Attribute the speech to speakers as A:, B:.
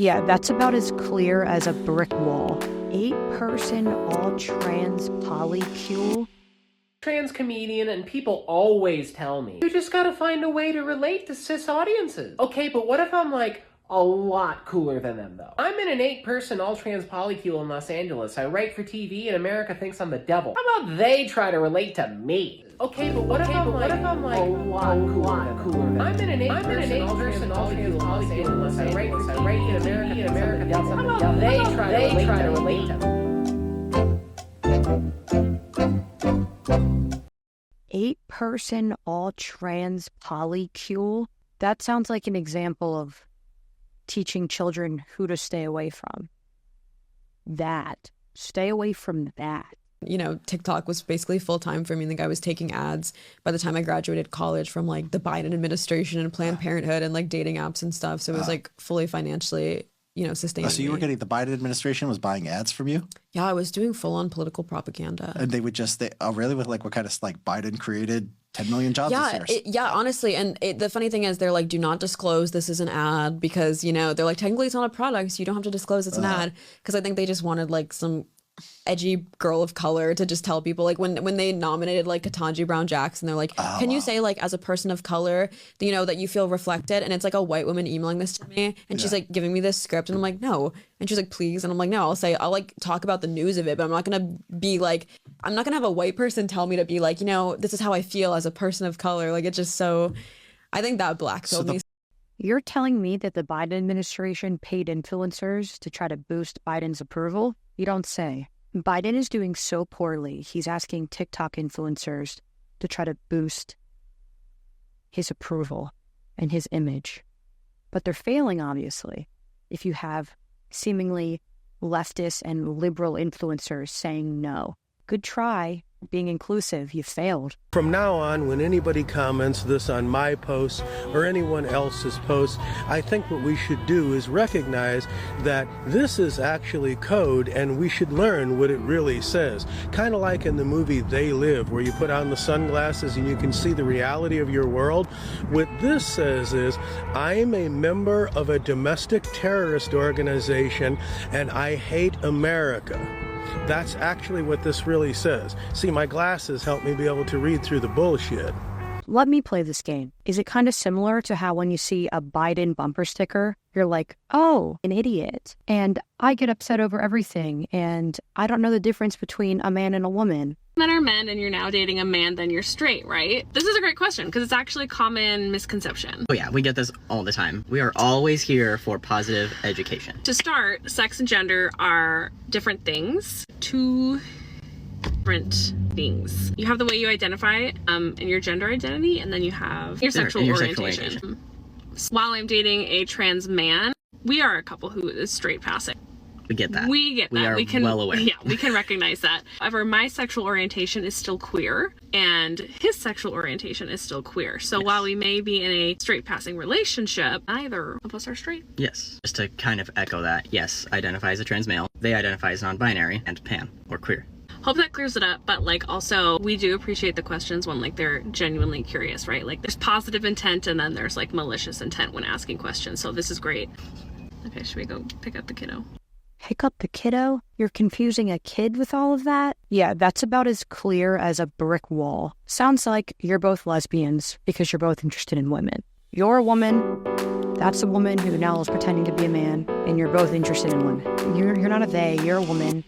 A: Yeah, that's about as clear as a brick wall. 8-person all-trans polycule.
B: Trans comedian, and people always tell me, you just gotta find a way to relate to cis audiences. Okay, but what if I'm like a lot cooler than them though? I'm in an 8-person all-trans polycule in Los Angeles. I write for TV and America thinks I'm the devil. How about they try to relate to me? Okay, but what if I'm like a lot cooler than them? I'm in an 8-person all-trans polycule in Los Angeles. I write in America thinks I'm the devil. How about they try to relate to me?
A: 8-person all-trans polycule? That sounds like an example of teaching children who to stay away from. That. Stay away from that.
C: You know, TikTok was basically full-time for me. I think I was taking ads by the time I graduated college from like the Biden administration and Planned Parenthood and like dating apps and stuff. So it was like fully financially, you know, sustaining.
D: So you were getting, the Biden administration was buying ads from you?
C: Yeah, I was doing full-on political propaganda.
D: And they would just, really? With like what kind of, like Biden created 10 million jobs this year?
C: Yeah, honestly. And the funny thing is they're like, do not disclose this is an ad because, you know, they're like, technically it's not a product. So you don't have to disclose it's an ad. Because I think they just wanted like some edgy girl of color to just tell people, like when they nominated like Ketanji Brown Jackson, they're like, can you say like as a person of color, you know, that you feel reflected? And it's like a white woman emailing this to me and she's like giving me this script and I'm like, no. And she's like, please. And I'm like, no, I'll like talk about the news of it, but I'm not gonna be like, I'm not gonna have a white person tell me to be like, you know, this is how I feel as a person of color. Like it's just so, I think that blackpilled me.
A: You're telling me that the Biden administration paid influencers to try to boost Biden's approval? You don't say. Biden is doing so poorly, he's asking TikTok influencers to try to boost his approval and his image. But they're failing, obviously, if you have seemingly leftist and liberal influencers saying no. Good try being inclusive. You failed.
E: From now on, when anybody comments this on my post or anyone else's post, I think what we should do is recognize that this is actually code and we should learn what it really says. Kind of like in the movie They Live, where you put on the sunglasses and you can see the reality of your world. What this says is, I'm a member of a domestic terrorist organization and I hate America. That's actually what this really says. See, my glasses help me be able to read through the bullshit.
A: Let me play this game. Is it kind of similar to how when you see a Biden bumper sticker, you're like, oh, an idiot. And I get upset over everything. And I don't know the difference between a man and a woman.
F: Men are men and you're now dating a man, then you're straight, right? This is a great question because it's actually a common misconception.
G: Oh yeah, we get this all the time. We are always here for positive education.
F: To start, sex and gender are different things. Two different things. You have the way you identify in your gender identity, and then you have your sexual orientation. While I'm dating a trans man, we are a couple who is straight passing.
G: We get that.
F: We get that.
G: We are well aware.
F: Yeah, we can recognize that. However, my sexual orientation is still queer, and his sexual orientation is still queer. So while we may be in a straight passing relationship, neither of us are straight.
G: Yes. Just to kind of echo that, yes, identify as a trans male. They identify as non-binary and pan or queer.
F: Hope that clears it up, but like also we do appreciate the questions when like they're genuinely curious, right? Like there's positive intent and then there's like malicious intent when asking questions. So this is great. Okay, should we go pick up the kiddo?
A: Pick up the kiddo? You're confusing a kid with all of that? Yeah, that's about as clear as a brick wall. Sounds like you're both lesbians because you're both interested in women. You're a woman. That's a woman who now is pretending to be a man, and you're both interested in women. You're not a they, you're a woman.